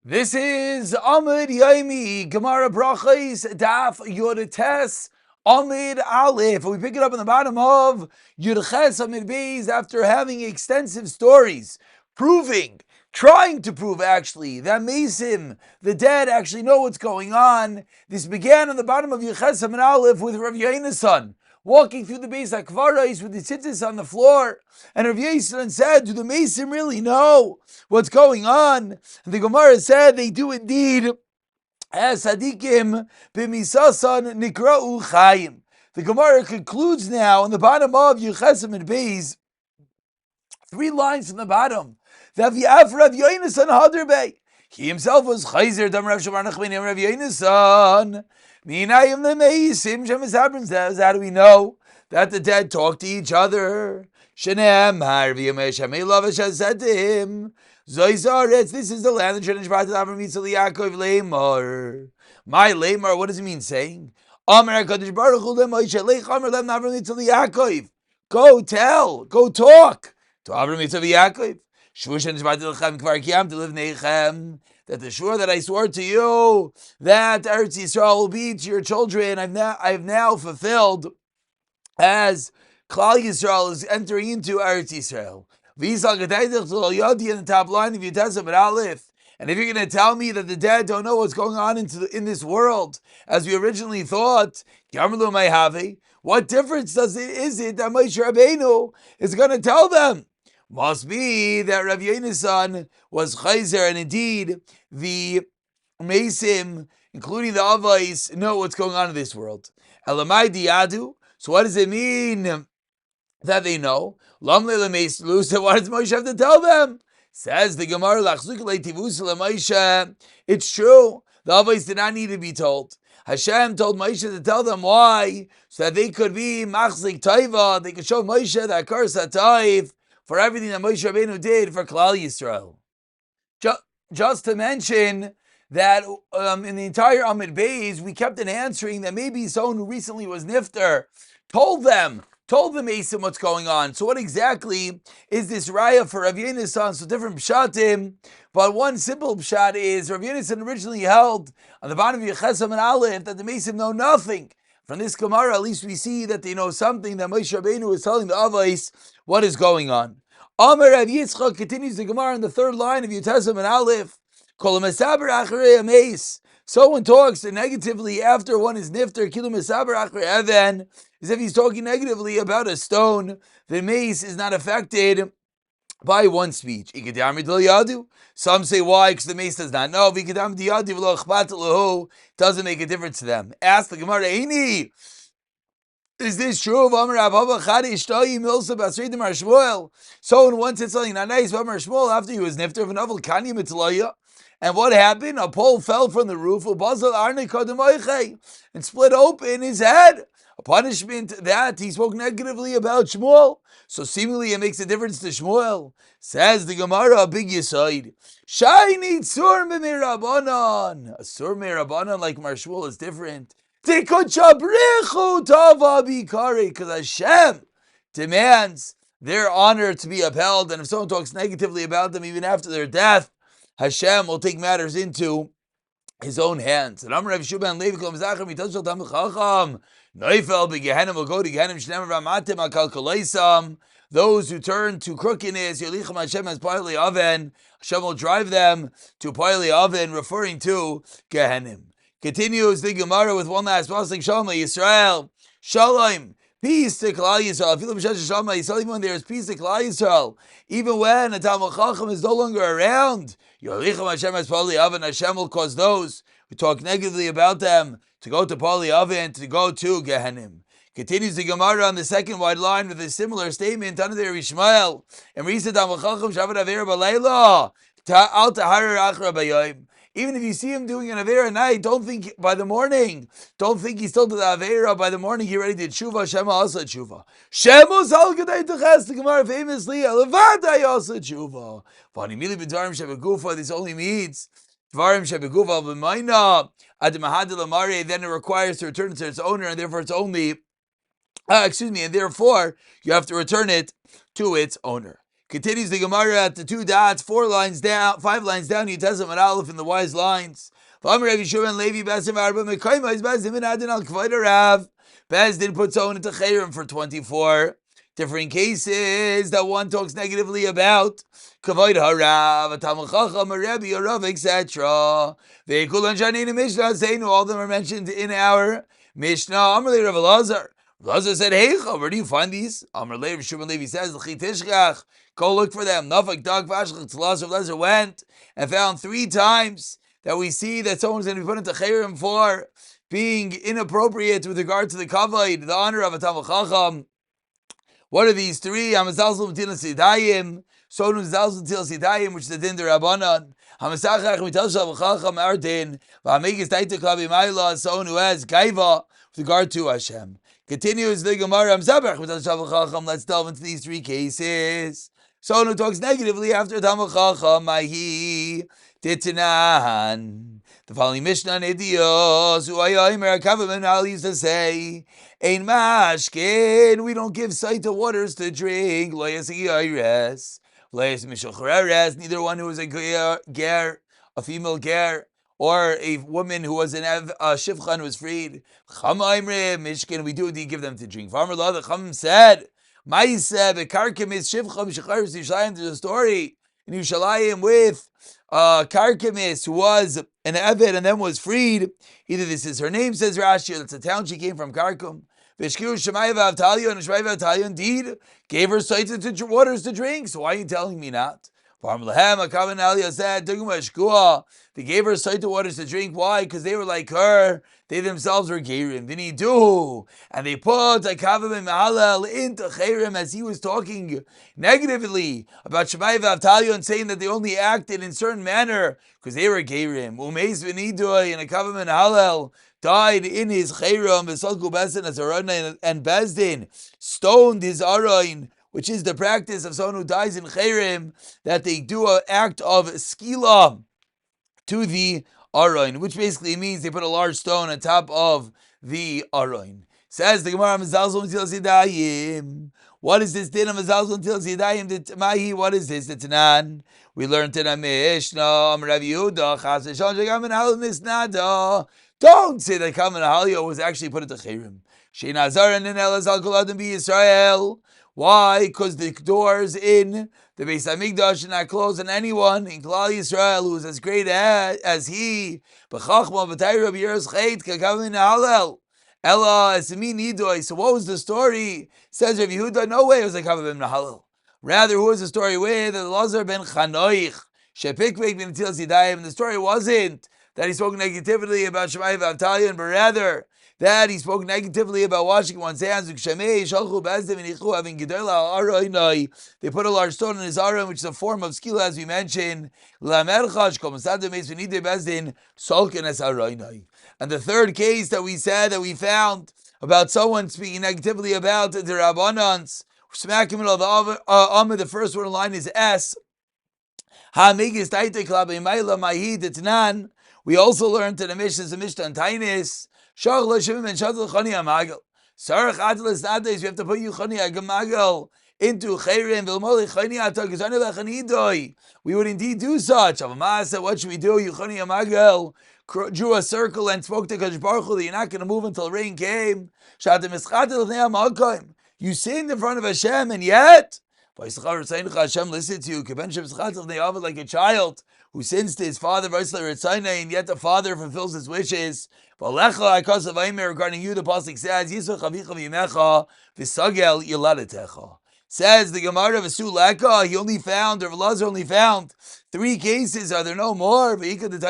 This is Amud Yomi, Gemara Berachos Daf Yud Amud Aleph. We pick it up in the bottom of Yud Amud Beis after having extensive stories trying to prove actually, that Mesim, the dead, actually know what's going on. This began on the bottom of Yud Amud Aleph with Rav Yona's son, walking through the Beis HaKvaros with the tzitzis on the floor. And Rav Yisrael said, do the Mesim really know what's going on? And the Gemara said they do indeed. As Sadikim b'misasan nikra'u chayim. The Gemara concludes now on the bottom of Yuchesem and Beis, 3 lines from the bottom, that V'af Rav Yonasan Haderbei. He himself was Chayzer Dam Rav Shamar Nachmani Rav Yonasan. Minayim le'meisim shemisabrim says, how do we know that the dead talk to each other? Shenem har v'yamei Shamei Lavish has said to him, Zoizaretz, this is the land that Shenish B'at Avram Yitzchak Yaakov Leimar. My Leimar, what does it mean saying? Amar HaKadosh Baruch Hu leMoshe Leich Amar Lem Avram Yitzchak Yaakov. Go tell, go talk to Avram Yitzchak Yaakov. Shvur Shenish B'at Lechem Kvar Kiyam to live Neichem. That the shur that I swore to you, that Eretz Yisrael will be to your children, I've now fulfilled, as Klal Yisrael is entering into Eretz Yisrael. In the top line of Yud Aleph. And if you're going to tell me that the dead don't know what's going on in this world, as we originally thought, what difference is it that Moshe Rabbeinu is going to tell them? Must be that Rav Yona's son was Chayzer, and indeed the Mesim, including the Avais, know what's going on in this world. Elamai Diyadu. So what does it mean that they know? So why does Moshe have to tell them? Says the Gemara, it's true. The Avos did not need to be told. Hashem told Moshe to tell them why, so that they could be machzik taiva. They could show Moshe that curse hatayv for everything that Moshe Rabbeinu did for Klal Yisrael. Just to mention that in the entire Amud Beis, we kept on answering that maybe someone who recently was nifter told the Mesim what's going on. So what exactly is this raya for Rav Yona's son? So different pshatim, but one simple pshat is Rav Yona's son originally held on the bottom of Yechesam and Aleph that the Mesim know nothing. From this Gemara, at least we see that they know something, that Moshe Rabbeinu is telling the Avos what is going on. Amar Rav Yitzchak continues the Gemara in the 3rd line of Yechesam and Aleph. Kol mesaber achrei ameis. Someone talks negatively after one is nifter, kilu mesaber achrei even, as if he's talking negatively about a stone. The mace is not affected by one speech. Some say why? Because the mace does not know. Doesn't make a difference to them. Ask the Gemara, Eini, is this true of Amar Abba Chadi Ishtayi Milsa Basridim Shmuel? Someone once said something not nice about Amar Shmuel after he was nifter of a novel Kanya Mitzlaya. And what happened? A pole fell from the roof, and split open his head. A punishment that he spoke negatively about Shmuel. So seemingly it makes a difference to Shmuel. Says the Gemara, a big yisoid. Shiny tzur me'mirabanan. A tzur me'mirabanan like Mar Shmuel is different. Because Hashem demands their honor to be upheld. And if someone talks negatively about them even after their death, Hashem will take matters into his own hands. And Amar Rav Shuban Levi Kol Mizachar Mitashal Tamil Chacham Neifel B'Gehenim will go to Gehenim Shneim Ramatim Akal Kaleisam. Those who turn to crookedness, Yolichem Hashem as Poili Oven, Hashem will drive them to Poili Oven, referring to Gehenim. Continues the Gemara with one last pasuk. Shalom Yisrael, Shalom, peace to Klal Yisrael. Even when there is peace to Klal Yisrael, even when a Talmud Chacham is no longer around, Hashem will cause those who talk negatively about them to go to Pali Oven, to go to Gehenim. Continues the Gemara on the 2nd wide line with a similar statement. Tana there Ishmael and Risa Talmud Chacham Shabbat Avera Balayla Al Taharer Achra Bayom. Even if you see him doing an Avera at night, don't think by the morning. Don't think he's still to the Avera. By the morning, he already did Tshuva. Shema also Tshuva. Shema Zal Gedei Teches. The Gemara famously, Alevadai also Tshuva. Vani Mili B'Dvarim Shebegufa. This only means Dvarim Shebegufa B'Mayna. Ad Mahadil Amare. Then it requires to return it to its owner, and therefore it's only, and therefore you have to return it to its owner. Continues the Gemara at the two dots, 5 lines down, Yutesam and Aleph in the wise lines. Bezdin puts on into Chayrim for 24 different cases that one talks negatively about. Kavod harav, a Talmud Chacham, a Rebbe, a Rav, etc. Ve'ikulan Janina Mishnah, Zainu, all of them are mentioned in our Mishnah. Amarle Rav Elazar. Rav Elazar said, Heicha, where do you find these? Amarle Rav Shimon Levi says, L'chitishchach, go look for them. Nafak Dag Vashchach Tzlas. Rav Elazar went and found 3 times that we see that someone's going to be put into Chayrim for being inappropriate with regard to the kavod, the honor of a Talmud Chacham. What are these 3? Hamazalzul Tilas Yidayim, Sonu Zalzul Tilas Yidayim, which is the din Rabbanan. Hamasachach Mital Shav Chacham Ardin, V'Hamegis Taita Klabi Maila, someone who has Gaiva with regard to Hashem. Continues the Gemara, Hamzabach Mital Shav Chacham. Let's delve into these 3 cases. Someone who talks negatively after Talmud Chacham, Mahi Titanan. The following Mishnah in Idios, Uayomer Kavim Al used to say, Ein Mashkin, we don't give Saita waters to drink, Loyas Yires, Loyas Mishocheres, neither one who was a ger, a female ger, or a woman who was an Shivchan who was freed. Chamaimre, Mishkin, we do indeed give them to drink. Farmer Law, the Chum said, Maisa, the Karkim is Shivcham, Shecharis Yushalayim, there's a story in Yushalayim with Karkamis, who was an Eved and then was freed. Either this is her name, says Rashi, or that's a town she came from, Karkum. Vishkiru Shemaya Vavtalion, and Shemaya Vavtalion indeed gave her sites to waters to drink. So why are you telling me not? They gave her sight to waters to drink. Why? Because they were like her. They themselves were Gerim. Then he do. And they put Akavim and Mahalal into Chayrim as he was talking negatively about Shemai Vavtalion, saying that they only acted in a certain manner because they were Gerim. Umeis V'nidoy and Akavim and Mahalal died in his Chayrim. V'salku Bezdin as Aron and Bezdin stoned his Aron, which is the practice of someone who dies in Chayrim, that they do an act of skila to the Aron, which basically means they put a large stone on top of the Aron. Says the Gemara, what is this din of Mezalzul until Zidayim? Mahi, what is this? The Tanan. We learned in a Mishnah, Rav Yehuda, Chas V'Shon Shegam and Halal Misnada. Don't say that Kamen Halio was actually put into Chayrim. Shein Azar and Elazal Kol Adam Bi Yisrael. Why? Because the doors in the Beis Hamikdash are not closed on anyone in Klal Yisrael who is as great as he. B'chachma v'tayra b'yeres chait k'kavim na'alel. Ella esemi nidoy. So what was the story? Says Rav Yehuda, no way it was like kavim na'alel. Rather, who was the story with? Lazar ben Chanoich. Shepikvek ben Tilas Yidayim. The story wasn't that he spoke negatively about Shemai V'Avtalion, but rather that he spoke negatively about washing one's hands. They put a large stone in his aron, which is a form of skila, as we mentioned. And the third case that we said that we found about someone speaking negatively about the Rabbanans, smack in the middle of the Amud, the first word in line is S. We also learned in the Mishnah, the Mishnah and Tainis, you have to put Yuchani Agamagal into Chayrim. We would indeed do such. What should we do? Yuchani Amagal drew a circle and spoke to Kadosh Baruch Hu that you're not going to move until rain came. You sinned in front of Hashem, and yet Hashem listened to you. Like a child who sins to his father, and yet the father fulfills his wishes. Regarding you, the pasuk says, the Gemara of Asulaka, he only found, or Elazar only found 3 cases. Are there no more? Todas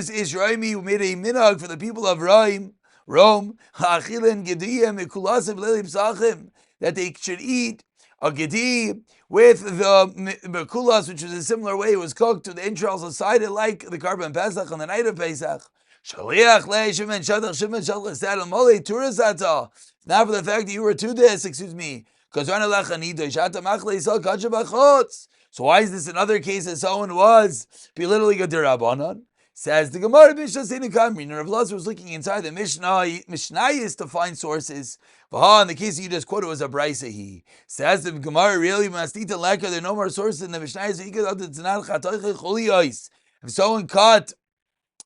Israimi, who made a minhag for the people of Rome, that they should eat a gedi with the mekulas, which was a similar way it was cooked, to the entrails aside it like the carbon Pesach on the night of Pesach. Now for the fact that you were to this, so why is this another case that someone was belittling a derabanan? Says the Gemara, Mishnah Seinukamri. Rav Elazar was looking inside the Mishnayos to find sources. In the case you just quoted was a brisa. He says the Gemara really mastita leka. There are no more sources in the Mishnayos. If someone cut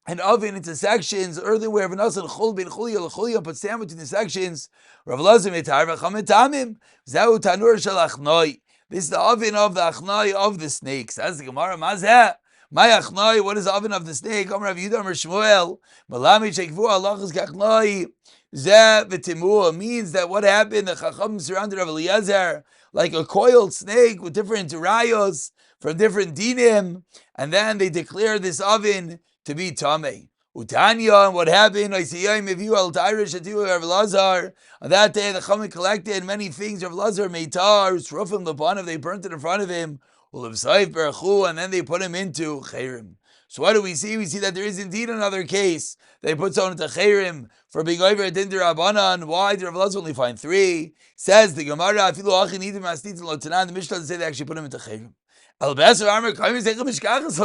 an oven into sections, earthenware, put sand between the sections. Rav Elazar metar v'cham etamim. Zeu tanur shel achnoi. This is the oven of the achnoi of the snake. Says the Gemara, mazeh. My achnoi, what is the oven of the snake? Rav Yehuda Amar Shmuel, malami shekvu halachas kachnoi. Zeh v'timua means that what happened, the Chacham surrounded Rav Eliezer like a coiled snake with different rayos from different dinim, and then they declare this oven to be tamei. Utanya, and what happened? I see Rav Elazar. On that day, the Chachamim collected many things. Rav Elazar meitar, srufim leponav, they burnt it in front of him. And then they put him into chayrim. So what do we see? We see that there is indeed another case. They put someone into chayrim for being over at Din Rabbanan. Why did Rav Elazar only find 3? Says the Gemara, the Mishnah doesn't say they actually put him into chayrim.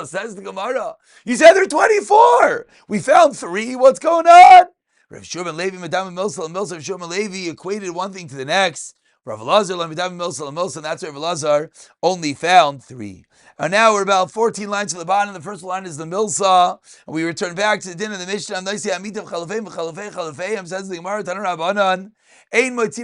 Says the Gemara. You said there are 24. We found 3. What's going on? Rav Shimon Levi, Madam Milsa, and Milsa Rav Shimon Levi equated one thing to the next. Rav Elazar, Madam Milsa, and Milsa, and that's why Rav Elazar only found 3. And now we're about 14 lines to the bottom. The first line is the Milsa, and we return back to the din of the Mishnah. Says the Gemara, Tanur Rabbanan. This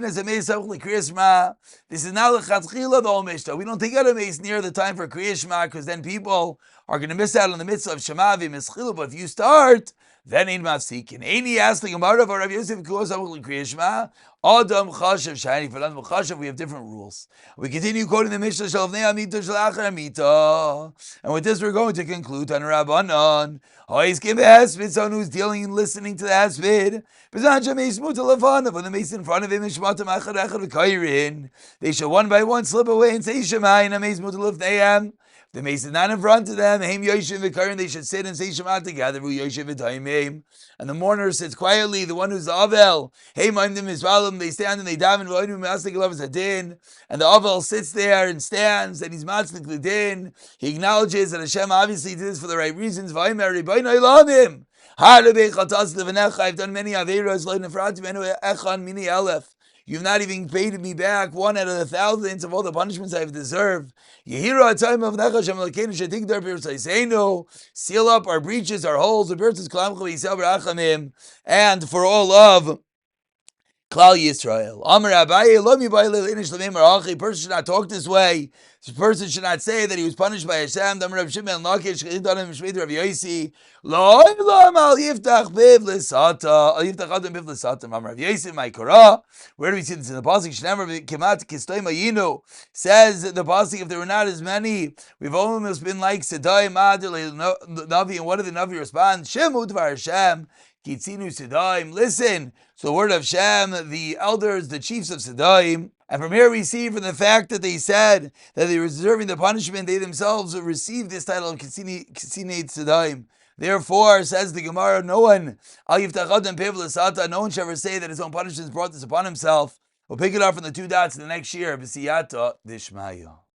is now the Chatzchila, the whole Mishnah. We don't take out a mace near the time for Kriyas Shema, because then people are going to miss out on the mitzvah of Shema v'Mischilu. But if you start, then Ein Mafsikin. Eini asked the Gemara for Rav Yosef Kuos Amul Kriyas Shema. Adam Chashav Shani. For Adam Chashav, we have different rules. We continue quoting the Mishnah Shalvnei Amita Shalachar Amita, and with this we're going to conclude Tanur Rabbanan. Hois Kim Hesped, someone who's dealing and listening to the Hesped. When the mace in front of him, they shall one by one slip away and say Shema. And the mace is not in front of them. They should sit and say Shema together. And the mourner sits quietly. The one who's the Avel, they stand and they daven. And the Avel sits there and stands and he's matzlik the din. He acknowledges that Hashem obviously did this for the right reasons. I've done many averos. You've not even paid me back 1 out of the thousands of all the punishments I've deserved. Seal up our breaches, our holes, and for all of Klal Yisrael. A person should not talk this way. This person should not say that he was punished by Hashem. Where do we see this in the pasuk? Says the pasuk, if there were not as many, we've almost been like Sedai Navi. And what did the Navi respond? Shemu Dvar Hashem. Listen, so the word of Shem, the elders, the chiefs of Sedaim. And from here we see from the fact that they said that they were deserving the punishment, they themselves received this title of Kisinei Sedaim. Therefore, says the Gemara, no one should ever say that his own punishment brought this upon himself. We'll pick it up from the 2 dots in the next year. B'siyata Dishmaya.